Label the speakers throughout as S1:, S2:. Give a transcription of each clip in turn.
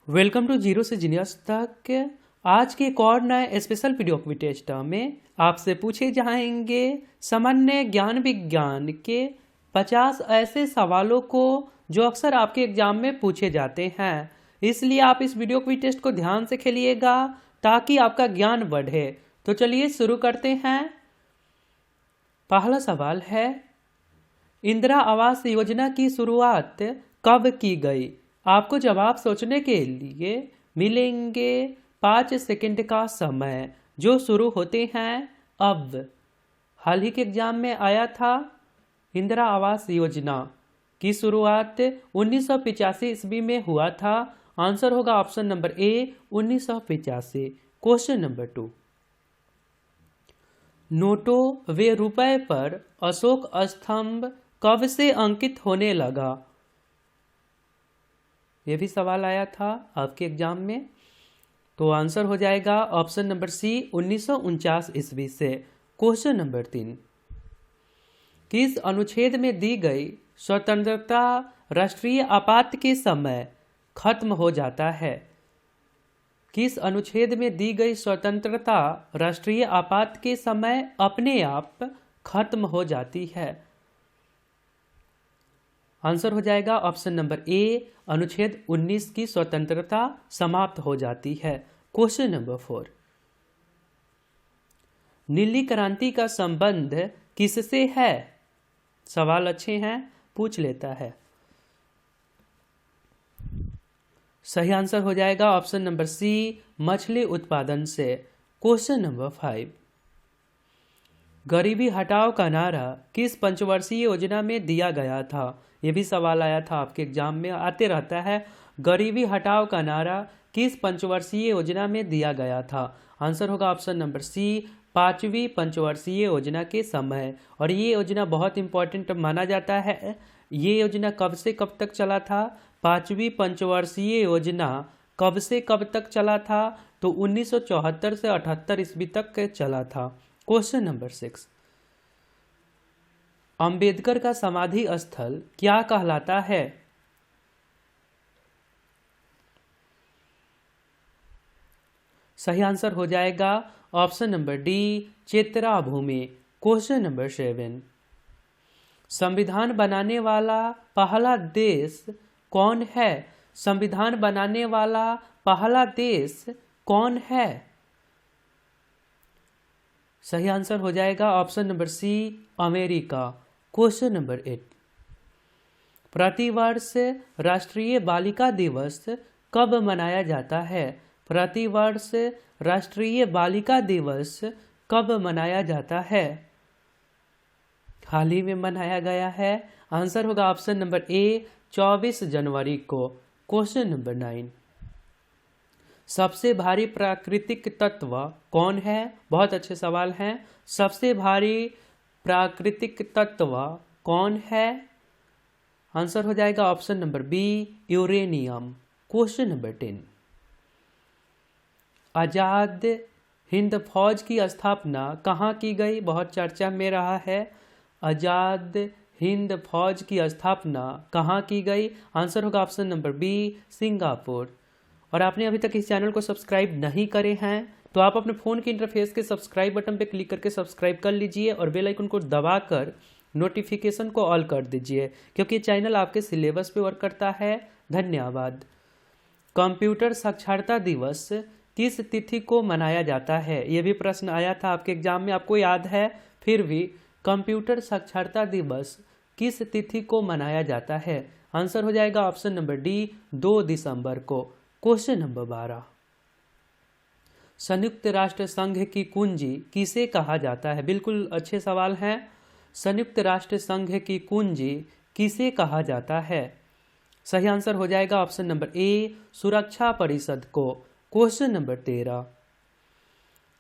S1: Welcome to zero से genius तक। आज के एक और नए स्पेशल पीडीएफ टेस्ट में आपसे पूछे जाएंगे सामान्य ज्ञान विज्ञान के 50 ऐसे सवालों को जो अक्सर आपके एग्जाम में पूछे जाते हैं। इसलिए आप इस वीडियो क्विज टेस्ट को ध्यान से खेलिएगा ताकि आपका ज्ञान बढ़े। तो चलिए शुरू करते हैं। पहला सवाल है, इंदिरा आवास योजना की शुरुआत कब की गई? आपको जवाब सोचने के लिए मिलेंगे 5 सेकंड का समय जो शुरू होते हैं अब। हाल ही के एग्जाम में आया था। इंदिरा आवास योजना की शुरुआत 1985 ईस्वी में हुआ था। आंसर होगा ऑप्शन नंबर ए 1985। क्वेश्चन नंबर 2, नोटों व रुपए पर अशोक स्तंभ कब से अंकित होने लगा? यह भी सवाल आया था आपके एग्जाम में। तो आंसर हो जाएगा ऑप्शन नंबर सी 1949 ईस्वी से। क्वेश्चन नंबर 3, किस अनुच्छेद में दी गई स्वतंत्रता राष्ट्रीय आपात के समय खत्म हो जाता है? किस अनुच्छेद में दी गई स्वतंत्रता राष्ट्रीय आपात के समय अपने आप खत्म हो जाती है? आंसर हो जाएगा ऑप्शन नंबर ए अनुच्छेद 19 की स्वतंत्रता समाप्त हो जाती है। क्वेश्चन नंबर 4, नीली क्रांति का संबंध किससे है? सवाल अच्छे हैं, पूछ लेता है। सही आंसर हो जाएगा ऑप्शन नंबर सी मछली उत्पादन से। क्वेश्चन नंबर 5, गरीबी हटाओ का नारा किस पंचवर्षीय योजना में दिया गया था? यह भी सवाल आया था आपके एग्जाम में, आते रहता है। गरीबी हटाओ का नारा किस पंचवर्षीय योजना में दिया गया था? आंसर होगा ऑप्शन नंबर सी 5वीं पंचवर्षीय योजना के समय। और ये योजना बहुत इंपॉर्टेंट माना जाता है। ये योजना कब से कब तक चला था? 5वीं पंचवर्षीय योजना कब से कब तक चला था? तो 1974 से 78 ईस्वी तक चला था। क्वेश्चन नंबर 6, अंबेडकर का समाधि स्थल क्या कहलाता है? सही आंसर हो जाएगा ऑप्शन नंबर डी चेतरा भूमि। क्वेश्चन नंबर 7, संविधान बनाने वाला पहला देश कौन है? संविधान बनाने वाला पहला देश कौन है? सही आंसर हो जाएगा option number C America. Question number 8, प्रतिवर्ष राष्ट्रीय बालिका दिवस कब मनाया जाता है? प्रतिवर्ष राष्ट्रीय बालिका दिवस कब मनाया जाता है? हाल ही में मनाया गया है। आंसर होगा ऑप्शन नंबर ए 24 जनवरी को। क्वेश्चन नंबर 9, सबसे भारी प्राकृतिक तत्व कौन है? बहुत अच्छे सवाल हैं। सबसे भारी प्राकृतिक तत्व कौन है? आंसर हो जाएगा option number B uranium. Question number 10, Azad Hind Fauj की स्थापना कहाँ की गई? बहुत चर्चा में रहा है। आजाद हिंद फौज की स्थापना कहाँ की गई? आंसर होगा ऑप्शन नंबर बी सिंगापुर। और आपने अभी तक इस चैनल को सब्सक्राइब नहीं करे हैं तो आप अपने फ़ोन के इंटरफेस के सब्सक्राइब बटन पर क्लिक करके सब्सक्राइब कर लीजिए और बेल आइकन को दबाकर नोटिफिकेशन को ऑल कर दीजिए, क्योंकि ये चैनल आपके सिलेबस पे वर्क करता है। धन्यवाद। कंप्यूटर साक्षरता दिवस किस तिथि को मनाया जाता है? ये भी प्रश्न आया था आपके एग्जाम में, आपको याद है फिर भी। कंप्यूटर साक्षरता दिवस किस तिथि को मनाया जाता है? आंसर हो जाएगा ऑप्शन नंबर डी 2 दिसंबर को। क्वेश्चन नंबर 12, संयुक्त राष्ट्र संघ की कुंजी किसे कहा जाता है? बिल्कुल अच्छे सवाल हैं। संयुक्त राष्ट्र संघ की कुंजी किसे कहा जाता है? सही आंसर हो जाएगा ऑप्शन नंबर ए सुरक्षा परिषद को। क्वेश्चन नंबर 13,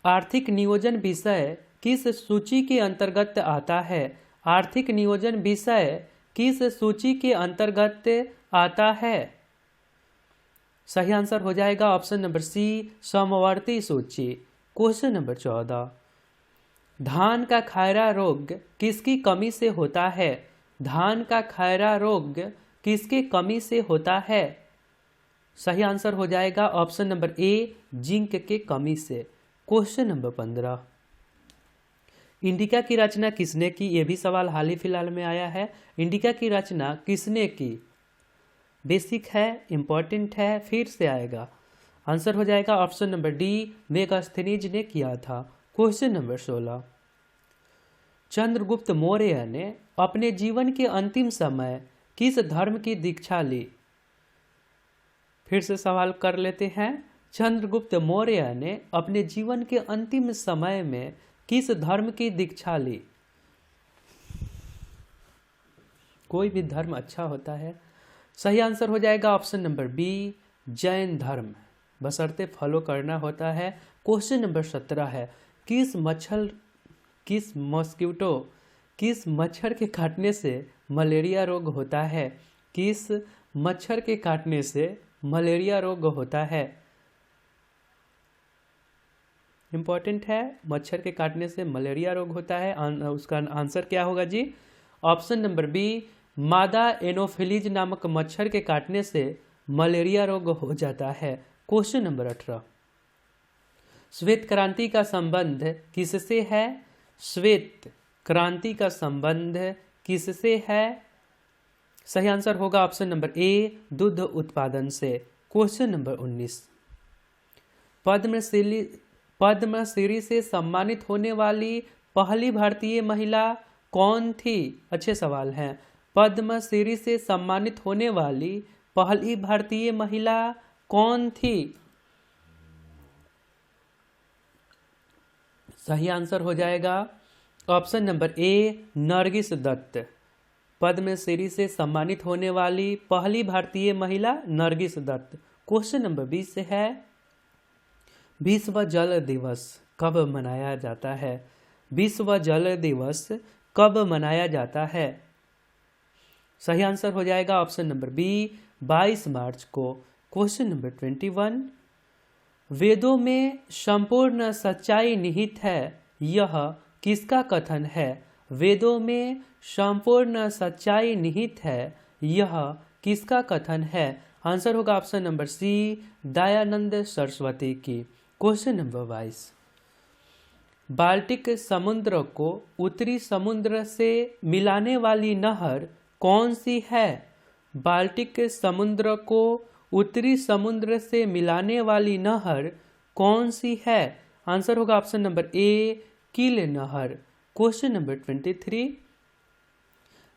S1: आर्थिक नियोजन विषय किस सूची के अंतर्गत आता है? आर्थिक नियोजन विषय किस सूची के अंतर्गत आता है? सही आंसर हो जाएगा ऑप्शन नंबर सी समवर्ती सूची। क्वेश्चन नंबर 14, धान का खैरा रोग किसकी कमी से होता है? धान का खैरा रोग किसके कमी से होता है? सही आंसर हो जाएगा ऑप्शन नंबर ए, जिंक के कमी से। क्वेश्चन नंबर 15, इंडिका की रचना किसने की? ये भी सवाल हाल ही फिलहाल में आया है। इंडिका की रचना किसने की? बेसिक है, इंपॉर्टेंट है, फिर से आएगा। आंसर हो जाएगा ऑप्शन नंबर डी, मेगास्थनीज ने किया था। क्वेश्चन नंबर 16, चंद्रगुप्त मौर्य ने अपने जीवन के अंतिम समय किस धर्म की दीक्षा ली? फिर से सवाल कर लेते हैं। चंद्रगुप्त मौर्य ने अपने जीवन के अंतिम समय में किस धर्म की दीक्षा ली? कोई भी धर्म अच्छा होता है। सही आंसर हो जाएगा ऑप्शन नंबर बी, जैन धर्म, बशर्ते फॉलो करना होता है। क्वेश्चन नंबर 17 है, किस मच्छर के काटने से मलेरिया रोग होता है? किस मच्छर के काटने से मलेरिया रोग होता है? इंपॉर्टेंट है, मच्छर के काटने से मलेरिया रोग होता है। उसका आंसर क्या होगा जी? ऑप्शन नंबर बी, मादा एनोफिलीज नामक मच्छर के काटने से मलेरिया रोग हो जाता है। क्वेश्चन नंबर 18, श्वेत क्रांति का संबंध किससे है? श्वेत क्रांति का संबंध किससे है? सही आंसर होगा ऑप्शन नंबर ए, दुग्ध उत्पादन से। क्वेश्चन नंबर 19, पद्मश्री से सम्मानित होने वाली पहली भारतीय महिला कौन थी? अच्छे सवाल हैं। पद्मश्री से सम्मानित होने वाली पहली भारतीय महिला कौन थी? सही आंसर हो जाएगा option number A, Nargis Dutt. Padma Shri से सम्मानित होने वाली पहली भारतीय महिला नरगिस दत्त। क्वेश्चन नंबर 20 है, विश्व जल दिवस कब मनाया जाता है? विश्व जल दिवस कब मनाया जाता है? सही आंसर हो जाएगा ऑप्शन नंबर बी, 22 मार्च को। क्वेश्चन नंबर 21, वेदों में संपूर्ण सच्चाई निहित है, यह किसका कथन है? वेदों में संपूर्ण सच्चाई निहित है, यह किसका कथन है? आंसर होगा option number C, Dayanand Saraswati की। क्वेश्चन नंबर 22, बाल्टिक समुद्र को उत्तरी समुद्र से मिलाने वाली नहर कौन सी है? बाल्टिक समुद्र को उत्तरी समुद्र से मिलाने वाली नहर कौन सी है? आंसर होगा ऑप्शन नंबर ए, कील नहर। क्वेश्चन नंबर 23,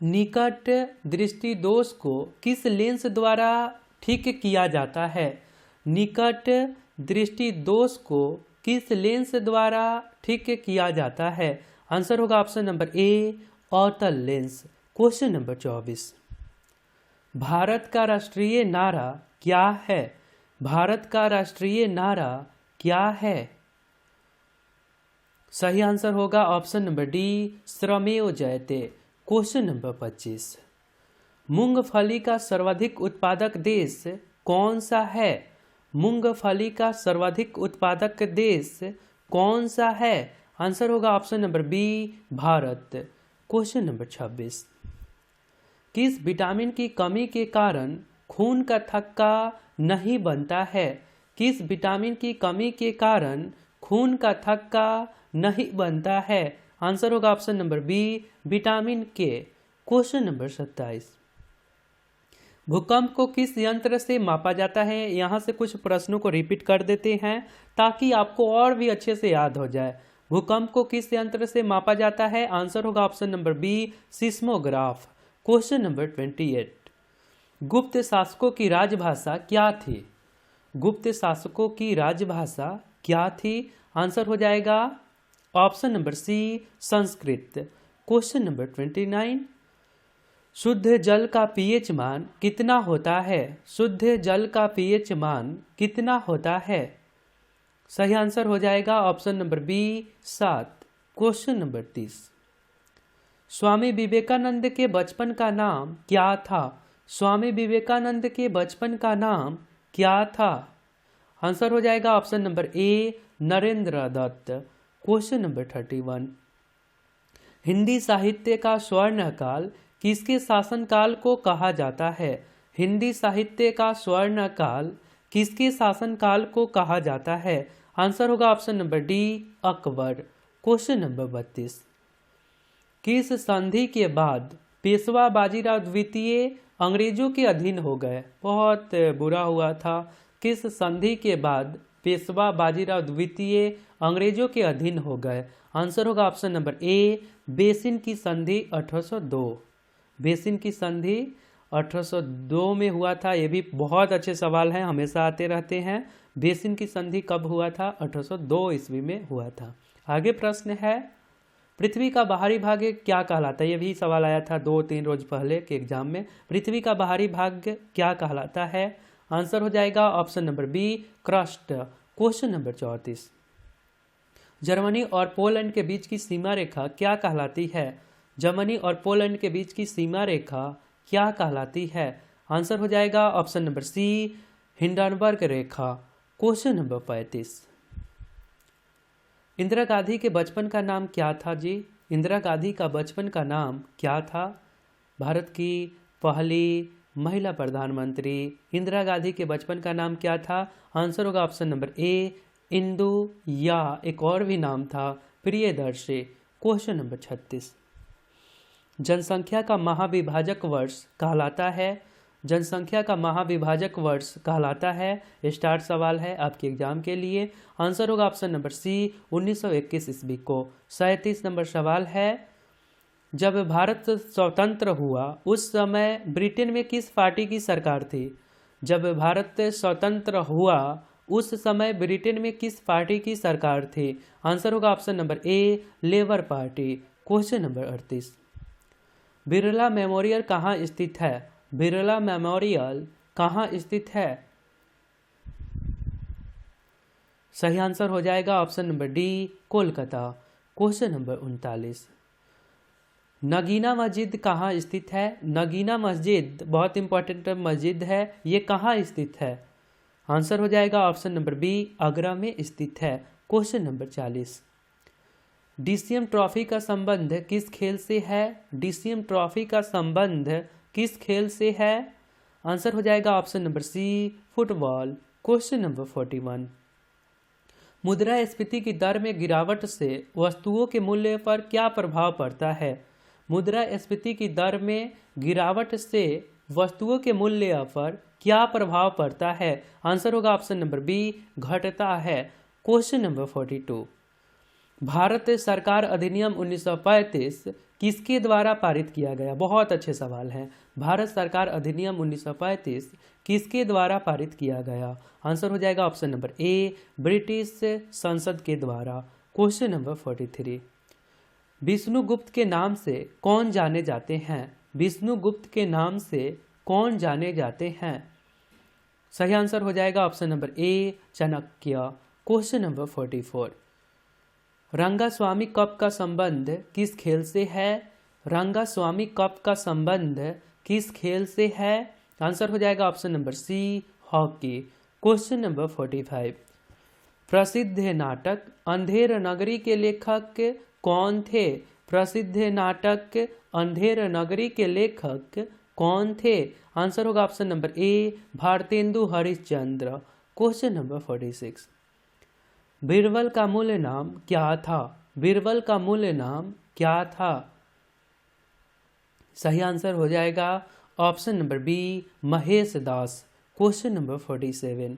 S1: निकट दृष्टि दोष को किस लेंस द्वारा ठीक किया जाता है? निकट दृष्टि दोष को किस लेंस द्वारा ठीक किया जाता है? आंसर होगा ऑप्शन नंबर ए, अवतल लेंस। क्वेश्चन नंबर 24, भारत का राष्ट्रीय नारा क्या है? भारत का राष्ट्रीय नारा क्या है? सही आंसर होगा ऑप्शन नंबर डी, श्रमेव जयते। क्वेश्चन नंबर 25, मूंगफली का सर्वाधिक उत्पादक देश कौन सा है? मूंगफली का सर्वाधिक उत्पादक देश कौन सा है? आंसर होगा option number B, Bharat. Question number 26, किस विटामिन की कमी के कारण खून का थक्का नहीं बनता है? किस विटामिन की कमी के कारण खून का थक्का नहीं बनता है? आंसर होगा ऑप्शन नंबर बी, विटामिन के। क्वेश्चन नंबर 27, भूकंप को किस यंत्र से मापा जाता है? यहाँ से कुछ प्रश्नों को रिपीट कर देते हैं ताकि आपको और भी अच्छे से याद हो जाए। भूकंप को किस यंत्र से मापा जाता है? आंसर होगा option number B, seismograph. Question number 28, गुप्त शासकों की राजभाषा क्या थी? गुप्त शासकों की राजभाषा क्या थी? आंसर हो जाएगा option number C, Sanskrit. Question number 29, शुद्ध जल का पीएच मान कितना होता है? शुद्ध जल का पीएच मान कितना होता है? सही आंसर हो जाएगा option number B, 7। Question number 30, Swami Vivekananda के बचपन का नाम क्या था? स्वामी विवेकानंद के बचपन का नाम क्या था? आंसर हो जाएगा option number A, Narendra Dutt. Question number 31, Hindi साहित्य का स्वर्णकाल किसके शासनकाल को कहा जाता है? हिंदी साहित्य का स्वर्ण काल किसके शासनकाल को कहा जाता है? आंसर होगा option number D, Akbar. Question number 32, किस संधि के बाद पेशवा बाजीराव द्वितीय अंग्रेजों के अधीन हो गए? बहुत बुरा हुआ था। किस संधि के बाद पेशवा बाजीराव द्वितीय अंग्रेजों के अधीन हो गए? आंसर होगा ऑप्शन नंबर ए, बेसिन की संधि 1802। बेसिन की संधि 1802 में हुआ था। ये भी बहुत अच्छे सवाल हैं, हमेशा आते रहते हैं। बेसिन की संधि कब हुआ था? 1802 ईस्वी में हुआ था। आगे प्रश्न है, पृथ्वी का बाहरी भाग क्या कहलाता है? ये भी सवाल आया था 2-3 रोज पहले के एग्जाम में। पृथ्वी का बाहरी भाग क्या कहलाता है? आंसर हो जाएगा option number B, crust. Question number 34, Germany और पोलैंड के बीच की सीमा रेखा क्या कहलाती है? जर्मनी और पोलैंड के बीच की सीमा रेखा क्या कहलाती है? आंसर हो जाएगा ऑप्शन नंबर सी, हिंडनबर्ग रेखा। क्वेश्चन नंबर 35, इंदिरा गांधी के बचपन का नाम क्या था जी? इंदिरा गांधी का बचपन का नाम क्या था? भारत की पहली महिला प्रधानमंत्री इंदिरा गांधी के बचपन का नाम क्या था? आंसर होगा ऑप्शन नंबर ए, इंदु, या एक और भी नाम था प्रियदर्शी। क्वेश्चन नंबर 36, जनसंख्या का महाविभाजक वर्ष कहलाता है? जनसंख्या का महाविभाजक वर्ष कहलाता है? स्टार्ट सवाल है आपके एग्जाम के लिए। आंसर होगा ऑप्शन नंबर सी, 1921 ईस्वी को। 37 नंबर सवाल है, जब भारत स्वतंत्र हुआ उस समय ब्रिटेन में किस पार्टी की सरकार थी? जब भारत स्वतंत्र हुआ उस समय ब्रिटेन में किस पार्टी की सरकार थी? आंसर होगा ऑप्शन नंबर ए, labour party. Question number 38, Birla memorial कहाँ स्थित है? बिरला मेमोरियल कहाँ स्थित है? सही आंसर हो जाएगा option number D, Kolkata. Question number 39, Nagina मस्जिद कहाँ स्थित है? नगीना मस्जिद बहुत इंपॉर्टेंट मस्जिद है, ये कहाँ स्थित है? आंसर हो जाएगा ऑप्शन नंबर बी, आगरा में स्थित है। क्वेश्चन नंबर 40, डीसीएम ट्रॉफी का संबंध किस खेल से है? डीसीएम ट्रॉफी का संबंध किस खेल से है? आंसर हो जाएगा option number C, football. Question number 41, मुद्रास्फीति की दर में गिरावट से वस्तुओं के मूल्य पर क्या प्रभाव पड़ता है? मुद्रास्फीति की दर में गिरावट से वस्तुओं के मूल्य पर क्या प्रभाव पड़ता है? आंसर होगा ऑप्शन नंबर बी, घटता है। क्वेश्चन नंबर 42, भारत सरकार अधिनियम 1935 किसके द्वारा पारित किया गया? बहुत अच्छे सवाल हैं। भारत सरकार अधिनियम 1935 किसके द्वारा पारित किया गया? आंसर हो जाएगा ऑप्शन नंबर ए, ब्रिटिश संसद के द्वारा। क्वेश्चन नंबर 43, विष्णुगुप्त के नाम से कौन जाने जाते हैं? विष्णुगुप्त के नाम से कौन जाने जाते हैं? सही आंसर हो जाएगा ऑप्शन नंबर ए, Chanakya. Question number 44, Rangaswamy cup का संबंध किस खेल से है? रंगास्वामी कप का संबंध किस खेल से है? आंसर हो जाएगा option number C, hockey. Question number 45, प्रसिद्ध नाटक अंधेर नगरी के लेखक कौन थे? प्रसिद्ध नाटक अंधेर नगरी के लेखक कौन थे? आंसर होगा ऑप्शन नंबर ए, भारतेंदु हरिश्चंद्र। क्वेश्चन नंबर 46, बीरबल का मूल नाम क्या था? बीरबल का मूल नाम क्या था? सही आंसर हो जाएगा ऑप्शन नंबर बी, महेश दास। क्वेश्चन नंबर 47,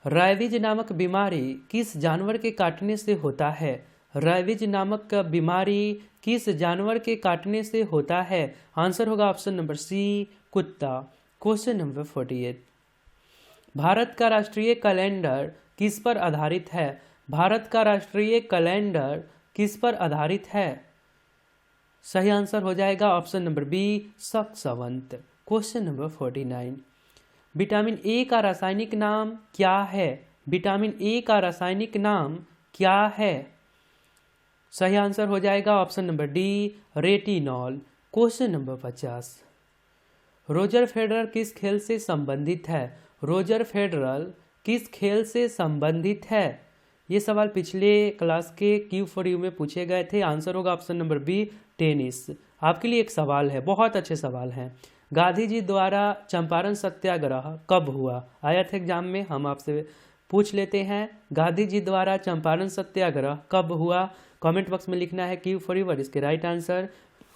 S1: रैबीज नामक बीमारी किस जानवर के काटने से होता है? रैबीज नामक बीमारी किस जानवर के काटने से होता है? आंसर होगा ऑप्शन नंबर सी, कुत्ता। क्वेश्चन नंबर 48, भारत का राष्ट्रीय कैलेंडर किस पर आधारित है? भारत का राष्ट्रीय कैलेंडर किस पर आधारित है? सही आंसर हो जाएगा ऑप्शन नंबर बी, सक्सवंत। क्वेश्चन नंबर 49, विटामिन ए का रासायनिक नाम क्या है? विटामिन ए का रासायनिक नाम क्या है? सही आंसर हो जाएगा option number D, retinol. Question number 50, Roger Federer किस खेल से संबंधित है? रोजर फेडरर किस खेल से संबंधित है? ये सवाल पिछले क्लास के Q4U में पूछे गए थे। आंसर होगा ऑप्शन नंबर बी, टेनिस। आपके लिए एक सवाल है, बहुत अच्छे सवाल हैं। गांधी जी द्वारा चंपारण सत्याग्रह कब हुआ? आया था एग्जाम में, हम आपसे पूछ लेते हैं। गांधी जी द्वारा चंपारण सत्याग्रह कब हुआ? कमेंट बॉक्स में लिखना है क्यू फॉरएवर इसके राइट आंसर।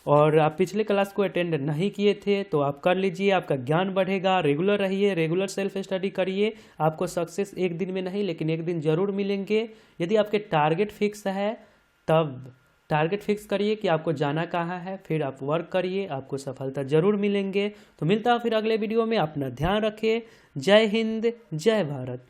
S1: और आप पिछले क्लास को अटेंड नहीं किए थे तो आप कर लीजिए, आपका ज्ञान बढ़ेगा। रेगुलर रहिए, रेगुलर सेल्फ स्टडी करिए। आपको सक्सेस एक दिन में नहीं लेकिन एक दिन जरूर मिलेंगे। यदि आपके टारगेट फिक्स है तब टारगेट फिक्स करिए कि आपको जाना कहाँ है, फिर आप वर्क करिए, आपको सफलता जरूर मिलेंगे। तो मिलता है फिर अगले वीडियो में। अपना ध्यान रखिए। जय हिंद, जय भारत।